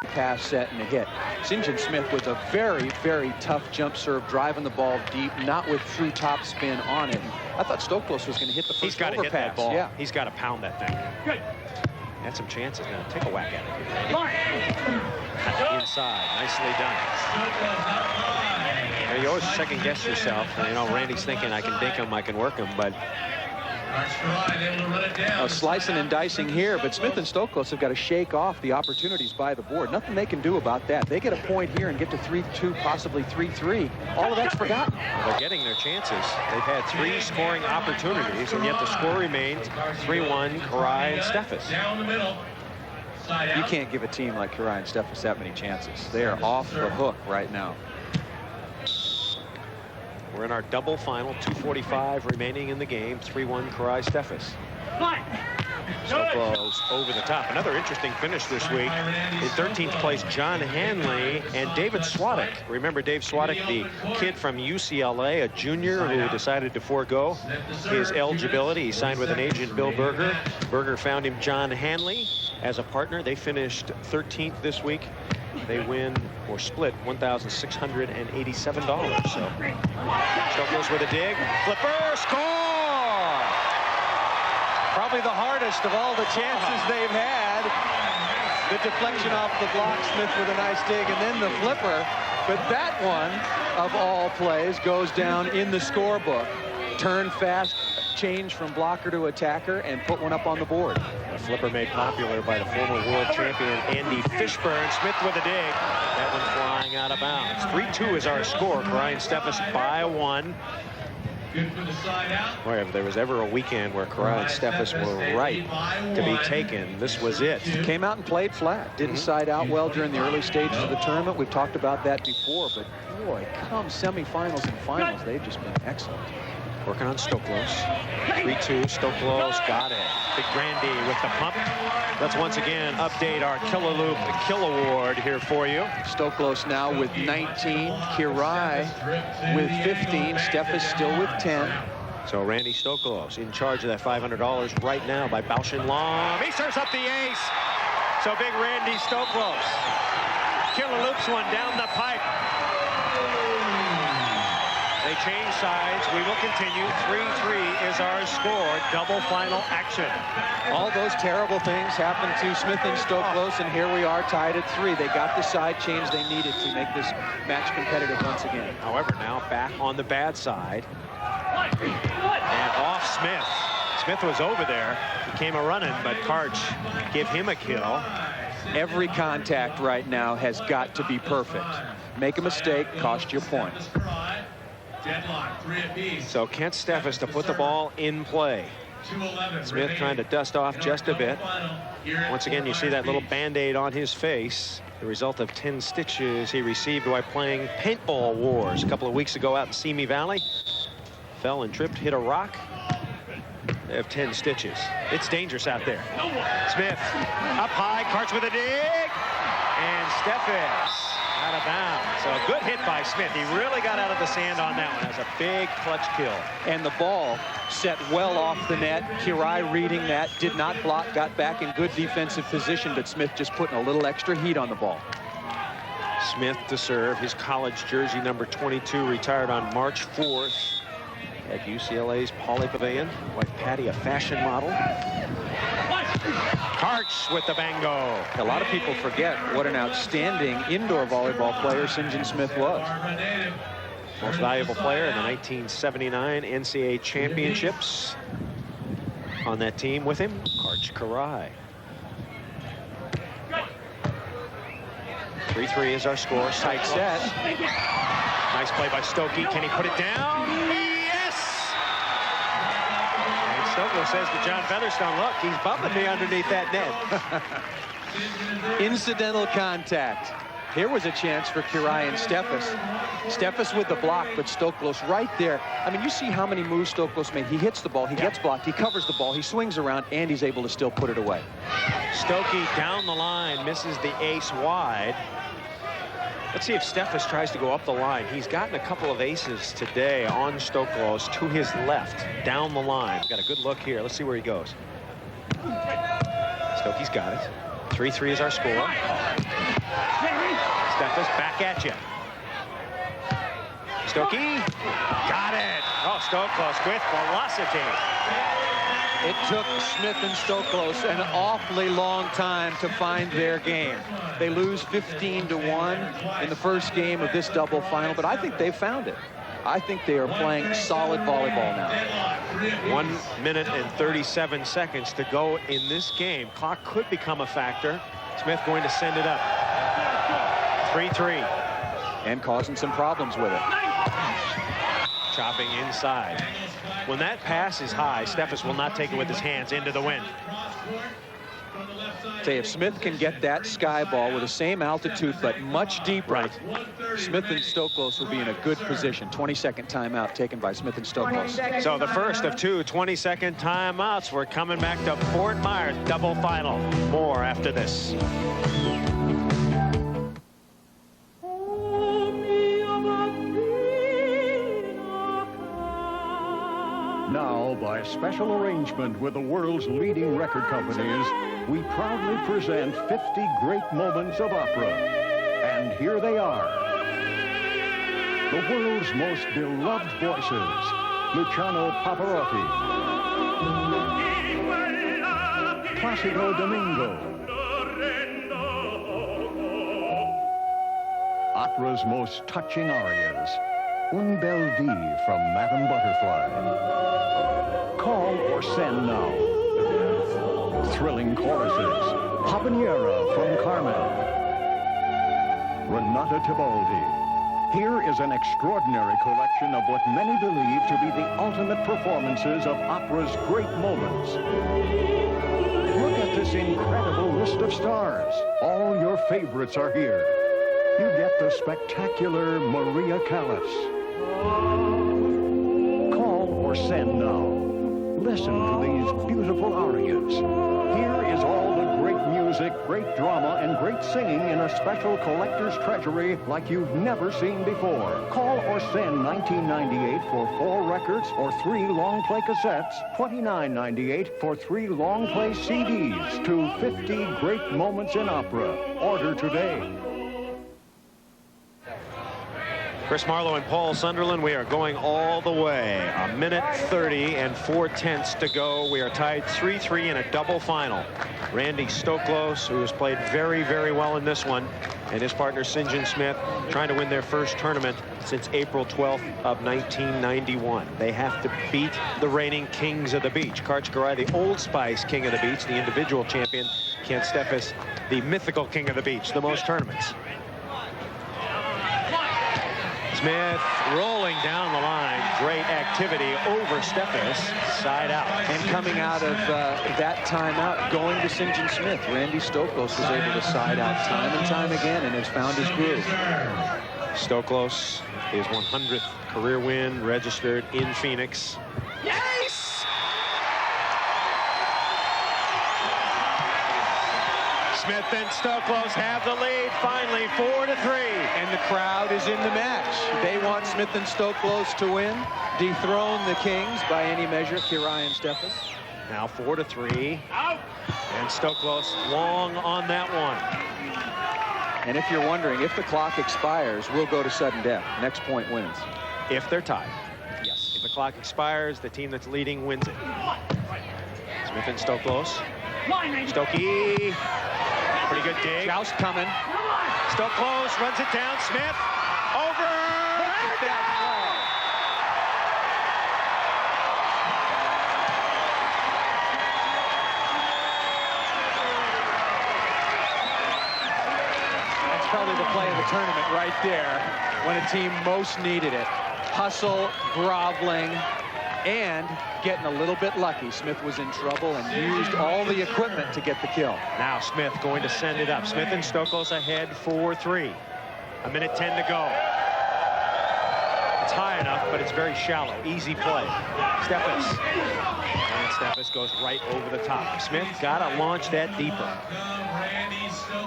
pass, set, and a hit. St. John Smith with a very, very tough jump serve, driving the ball deep, not with true top spin on it. I thought Stoklos was going to hit the first He's got to hit that ball. Yeah. He's got to pound that thing. Good. Had some chances now. Take a whack at it. Inside. Nicely done. Now, you always second guess yourself. You know, Randy's thinking, I can dink him, I can work him, but slicing and dicing here, but Smith and Stoklos have got to shake off the opportunities by the board. Nothing they can do about that. They get a point here and get to 3-2, possibly 3-3. All of that's forgotten. They're getting their chances. They've had 3 scoring opportunities, and yet the score remains 3-1, Karai and Stefas. You can't give a team like Karai and Stefas that many chances. They are off the hook right now. We're in our double final, 2:45 remaining in the game, 3-1 Karai Stefas. Stoklos over the top. Another interesting finish this week. In 13th place, John Hanley and David Swadek. Remember Dave Swadek, the kid from UCLA, a junior who decided to forego his eligibility. He signed with an agent, Bill Berger. Berger found him John Hanley as a partner. They finished 13th this week. They win or split $1,687. So Stoklos with a dig. Flipper, score! Probably the hardest of all the chances they've had. The deflection off the block, Smith with a nice dig, and then the flipper. But that one, of all plays, goes down in the scorebook. Turn fast, change from blocker to attacker, and put one up on the board. A flipper made popular by the former world champion Andy Fishburne. Smith with a dig. That one flying out of bounds. 3-2 is our score. Karai Stefas by 1. Boy, if there was ever a weekend where Karai and Stefas were right to be taken, this was it. Came out and played flat. Didn't side out well during the early stages of the tournament. We've talked about that before, but boy, come semifinals and finals, they've just been excellent. Working on Stoklos. 3-2, Stoklos got it. Big Randy with the pump. Let's once again update our Kiloloop Kill Award here for you. Stoklos now with 19, Kirai with 15, Steph is still with 10. So Randy Stoklos in charge of that $500 right now by Baoshin Long. He serves up the ace. So big Randy Stoklos. Kiloloops one down the pipe. They change sides. We will continue. 3-3 is our score. Double final action. All those terrible things happened to Smith and Stoklos, and here we are tied at 3. They got the side change they needed to make this match competitive once again. However, now back on the bad side. And off Smith. Smith was over there. He came a-running, but Karch gave him a kill. Every contact right now has got to be perfect. Make a mistake, cost you points. So Kent Steffes to put the ball in play. Smith trying to dust off just a bit. Once again, you see that little Band-Aid on his face. The result of 10 stitches he received while playing paintball wars a couple of weeks ago out in Simi Valley. Fell and tripped, hit a rock. They have 10 stitches. It's dangerous out there. Smith up high, Karch with a dig. And Steffes out of bounds. So a good hit by Smith. He really got out of the sand on that one. That's a big clutch kill. And the ball set well off the net. Kirai reading that, did not block, got back in good defensive position, but Smith just putting a little extra heat on the ball. Smith to serve. His college jersey number 22 retired on March 4th at UCLA's Pauley Pavilion. Wife Patty, a fashion model. Karch with the bango. A lot of people forget what an outstanding indoor volleyball player St. John Smith was. Most valuable player in the 1979 NCAA championships. On that team with him, Karch Kirai. 3-3 is our score. Tight set. Nice play by Stokey. Can he put it down? Stoklos says to John Featherstone, look, he's bumping me underneath that net. Incidental contact. Here was a chance for Kirai and Steffes. Steffes with the block, but Stoklos right there. I mean, you see how many moves Stoklos made. He hits the ball, he gets blocked, he covers the ball, he swings around, and he's able to still put it away. Stokey down the line, misses the ace wide. Let's see if Steffes tries to go up the line. He's gotten a couple of aces today on Stoklos to his left, down the line. Got a good look here. Let's see where he goes. Stokey's got it. 3-3 is our score. Steffes back at you. Stokey got it. Oh, Stoklos with velocity. It took Smith and Stoklos an awfully long time to find their game. They lose 15-1 in the first game of this double final, but I think they've found it. I think they are playing solid volleyball now. 1 minute and 37 seconds to go in this game. Clock could become a factor. Smith going to send it up. 3-3. And causing some problems with it. Chopping inside. When that pass is high, Steffes will not take it with his hands into the wind. Say, if Smith can get that sky ball with the same altitude but much deeper, Smith and Stoklos will be in a good position. 20-second timeout taken by Smith and Stoklos. So the first of two 20-second timeouts. We're coming back to Fort Myers double final. More after this. Now, by special arrangement with the world's leading record companies, we proudly present 50 great moments of opera. And here they are. The world's most beloved voices, Luciano Pavarotti, Placido Domingo, opera's most touching arias, Un Bel Vie from Madame Butterfly. Call or send now. Thrilling choruses. Habanera from Carmen. Renata Tebaldi. Here is an extraordinary collection of what many believe to be the ultimate performances of opera's great moments. Look at this incredible list of stars. All your favorites are here. You get the spectacular Maria Callas. Call or send now. Listen to these beautiful arias. Here is all the great music, great drama, and great singing in a special collector's treasury like you've never seen before. Call or send 1998 for 4 records or 3 long play cassettes, $29.98 for 3 long play CDs to 50 Great Moments in Opera. Order today. Chris Marlowe and Paul Sunderland, we are going all the way. 1:30 and 4/10 to go. We are tied 3-3 in a double final. Randy Stoklos, who has played very, very well in this one, and his partner St. John Smith trying to win their first tournament since April 12th of 1991. They have to beat the reigning kings of the beach. Karch Garai, the Old Spice king of the beach, the individual champion. Kent Steffes, the mythical king of the beach, the most tournaments. Smith rolling down the line. Great activity over Steffes. Side out. And coming out of that timeout, going to St. John Smith, Randy Stoklos was able to side out time and time again and has found his groove. Stoklos, his 100th career win registered in Phoenix. Yes! Smith and Stoklos have the lead, finally 4-3. And the crowd is in the match. They want Smith and Stoklos to win, dethrone the Kings by any measure, Kirai and Steffes. Now 4-3. And Stoklos long on that one. And if you're wondering, if the clock expires, we'll go to sudden death. Next point wins. If they're tied. Yes. If the clock expires, the team that's leading wins it. Smith and Stoklos. Stokey. Pretty good dig. Joust coming. Stoklos runs it down. Smith over. Look at that ball. That's probably the play of the tournament right there when a team most needed it. Hustle, groveling, and getting a little bit lucky. Smith was in trouble and used all the equipment to get the kill. Now Smith going to send it up. Smith and Stoklos ahead 4-3. 1:10 to go. It's high enough, but it's very shallow. Easy play. Steffes. And Steffes goes right over the top. Smith got to launch that deeper.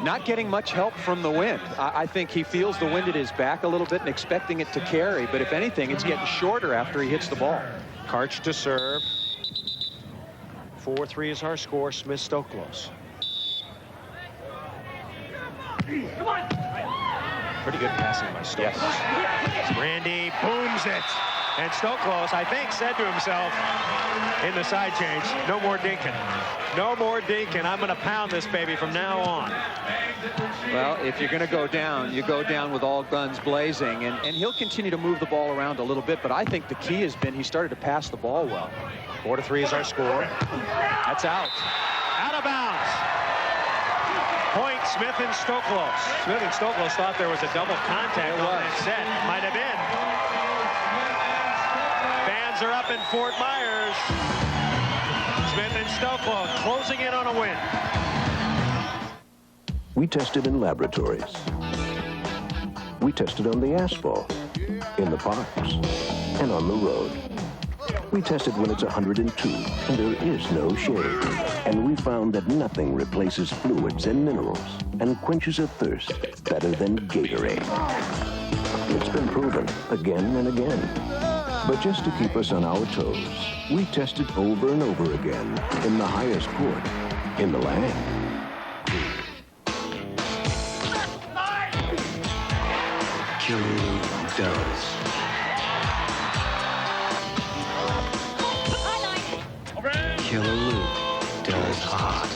Not getting much help from the wind. I think he feels the wind at his back a little bit and expecting it to carry, but if anything, it's getting shorter after he hits the ball. Karch to serve. 4-3 is our score. Smith Stoklos. Pretty good passing by Stoklos. Yes. Randy booms it. And Stoklos, I think, said to himself in the side change, no more dinking. No more dinking. I'm going to pound this baby from now on. Well, if you're going to go down, you go down with all guns blazing. And he'll continue to move the ball around a little bit, but I think the key has been he started to pass the ball well. 4-3 is our score. That's out. Out of bounds. Point Smith and Stoklos. Smith and Stoklos thought there was a double contact on that set. Might have been. Fans are up in Fort Myers. Smith and Stoklos closing in on a win. We tested in laboratories. We tested on the asphalt, in the parks, and on the road. We tested when it's 102 and there is no shade. And we found that nothing replaces fluids and minerals and quenches a thirst better than Gatorade. It's been proven again and again. But just to keep us on our toes, we tested over and over again in the highest court in the land. Killer does. Killer Luke does hot.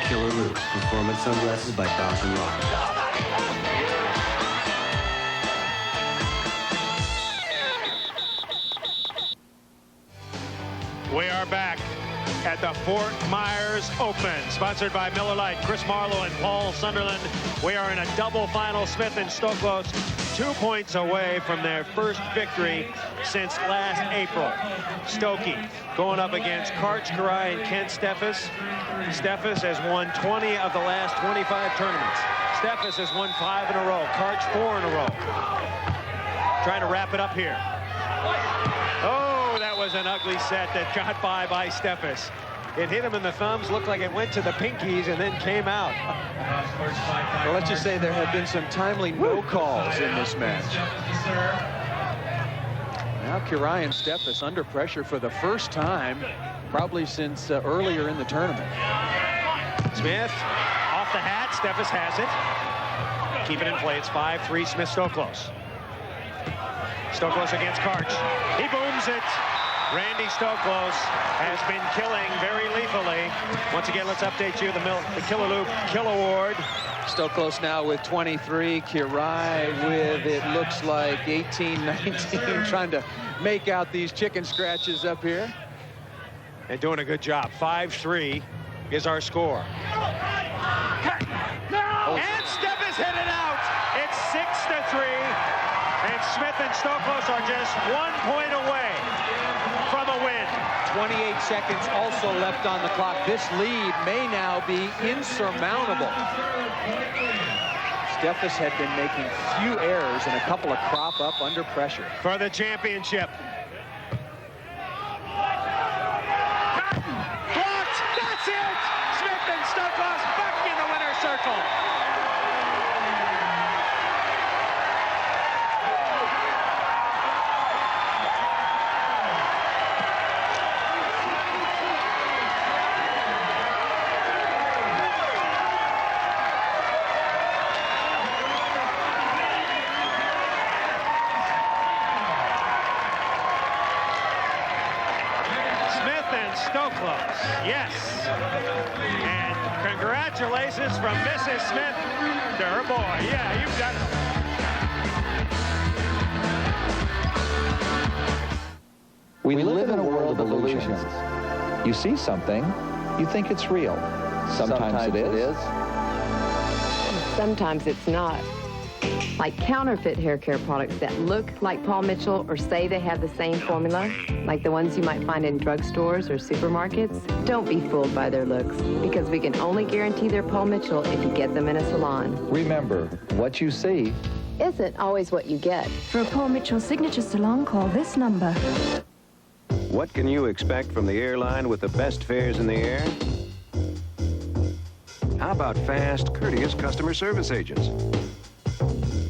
Killer Luke Performance Sunglasses by Dawson Rock. We are back at the Fort Myers Open, sponsored by Miller Lite. Chris Marlowe and Paul Sunderland. We are in a double final. Smith and Stoklos 2 points away from their first victory since last April. Stokey going up against Karch Karai and Kent Steffes. Steffes has won 20 of the last 25 tournaments. Steffes has won 5 in a row. Karch 4 in a row. Trying to wrap it up here. Oh, that was an ugly set that got by Steffes. It hit him in the thumbs, looked like it went to the pinkies and then came out. Well, let's just say there have been some timely no calls in this match. Now Karai and Steffes under pressure for the first time, probably since earlier in the tournament. Smith off the hat. Steffes has it. Keep it in play. It's 5-3 Smith Stoklos. Stoklos against Karch. He booms it. Randy Stoklos has been killing very lethally. Once again, let's update you the Killer Loop Kill Award. Stoklos now with 23. Karai with, it looks like, 18, 19, trying to make out these chicken scratches up here. And doing a good job. 5-3 is our score. And Steffes hit it out. It's 6-3. And Smith and Stoklos are just 1 point away from a win. 28 seconds also left on the clock. This lead may now be insurmountable. Steffes had been making few errors and a couple of crop up under pressure. For the championship. Blocked! That's it! Smith and Stoklos back in the winner's circle. Stoklos, yes. And congratulations from Mrs. Smith to her boy. Yeah, you've done it. We live in a world of illusions. You see something, you think it's real. Sometimes it is. Sometimes it's not. Like counterfeit hair care products that look like Paul Mitchell or say they have the same formula, like the ones you might find in drugstores or supermarkets. Don't be fooled by their looks, because we can only guarantee they're Paul Mitchell if you get them in a salon. Remember, what you see isn't always what you get. For a Paul Mitchell signature salon, call this number. What can you expect from the airline with the best fares in the air? How about fast, courteous customer service agents?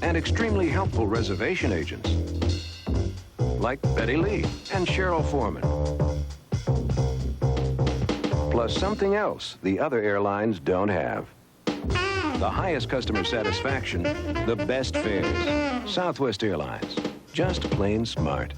And extremely helpful reservation agents like Betty Lee and Cheryl Foreman. Plus something else the other airlines don't have. The highest customer satisfaction, the best fares. Southwest Airlines, just plain smart.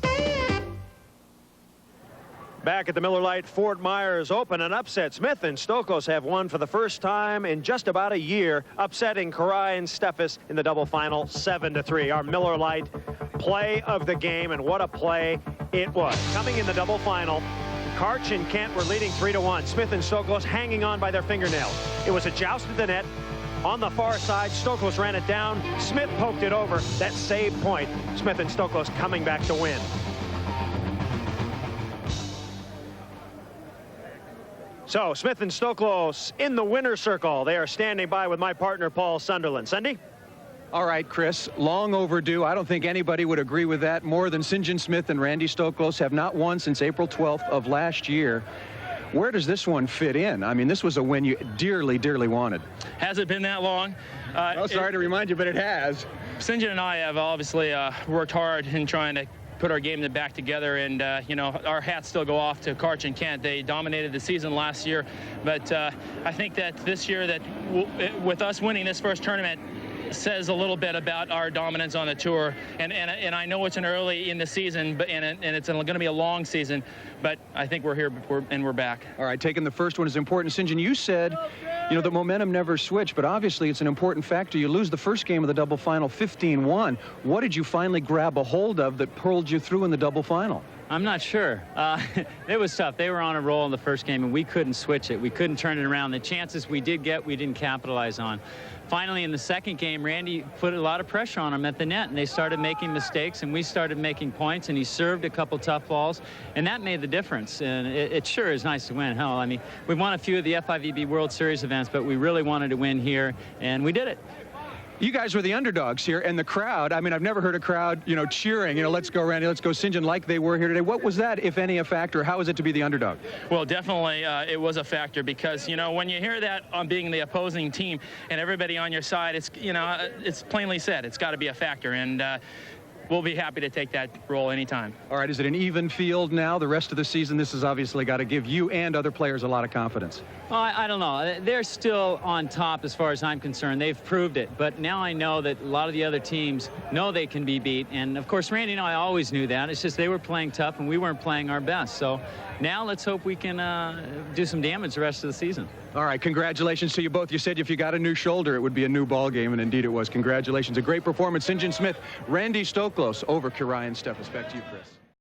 Back at the Miller Lite Fort Myers Open, an upset. Smith and Stoklos have won for the first time in just about a year, upsetting Karai and Steffes in the double final 7-3. Our Miller Lite play of the game, and what a play it was. Coming in the double final, Karch and Kent were leading 3-1. Smith and Stoklos hanging on by their fingernails. It was a joust at the net. On the far side, Stoklos ran it down. Smith poked it over. That saved point. Smith and Stoklos coming back to win. So, Smith and Stoklos in the winner's circle. They are standing by with my partner, Paul Sunderland. Sunday? All right, Chris, long overdue. I don't think anybody would agree with that more than St. John Smith and Randy Stoklos have not won since April 12th of last year. Where does this one fit in? I mean, this was a win you dearly, dearly wanted. Has it been that long? Sorry to remind you, but it has. St. John and I have obviously worked hard in trying to put our game back together, and you know, our hats still go off to Karch and Kent. They dominated the season last year, but I think that this year, that with us winning this first tournament, says a little bit about our dominance on the tour, and I know it's an early in the season, but and it's going to be a long season, but I think we're here and we're back. All right, taking the first one is important. St. John, you said You know, the momentum never switched, but obviously it's an important factor. You lose the first game of the double final 15-1. What did you finally grab a hold of that pulled you through in the double final? I'm not sure. It was tough. They were on a roll in the first game, and we couldn't switch it. We couldn't turn it around. The chances we did get, we didn't capitalize on. Finally, in the second game, Randy put a lot of pressure on them at the net, and they started making mistakes, and we started making points, and he served a couple tough balls, and that made the difference. And it sure is nice to win. Hell, I mean, we won a few of the FIVB World Series events, but we really wanted to win here, and we did it. You guys were the underdogs here, and the crowd, I mean, I've never heard a crowd, you know, cheering, you know, let's go Randy, let's go St. John, like they were here today. What was that, if any, a factor? How is it to be the underdog? Well, definitely it was a factor because, you know, when you hear that on being the opposing team and everybody on your side, it's, you know, it's plainly said, it's got to be a factor. And we'll be happy to take that role anytime. All right, is it an even field now? The rest of the season, this has obviously got to give you and other players a lot of confidence. Well, I don't know. They're still on top as far as I'm concerned. They've proved it. But now I know that a lot of the other teams know they can be beat. And, of course, Randy and I always knew that. It's just they were playing tough and we weren't playing our best. So now let's hope we can do some damage the rest of the season. All right, congratulations to you both. You said if you got a new shoulder, it would be a new ball game, and indeed it was. Congratulations. A great performance. St. John Smith, Randy Stoklos over Kirian Steffes. Back to you, Chris.